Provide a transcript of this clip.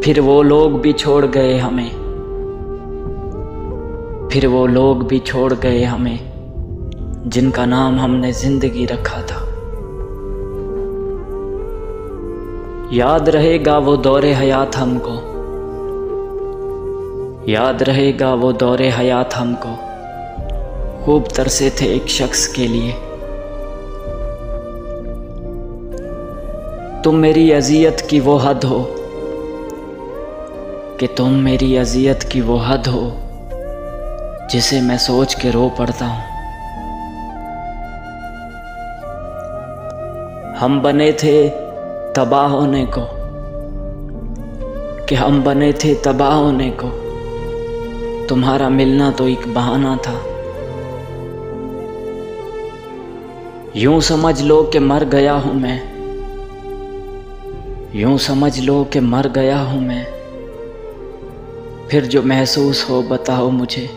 फिर वो लोग भी छोड़ गए हमें, फिर वो लोग भी छोड़ गए हमें, जिनका नाम हमने जिंदगी रखा था। याद रहेगा वो दौरे हयात हमको, याद रहेगा वो दौरे हयात हमको, खूब तरसे थे एक शख्स के लिए। तुम मेरी अजियत की वो हद हो, कि तुम मेरी अजियत की वो हद हो, जिसे मैं सोच के रो पड़ता हूँ। हम बने थे तबाह होने को, कि हम बने थे तबाह होने को, तुम्हारा मिलना तो एक बहाना था। यूं समझ लो कि मर गया हूं मैं, यूं समझ लो कि मर गया हूं मैं, फिर जो महसूस हो बताओ मुझे।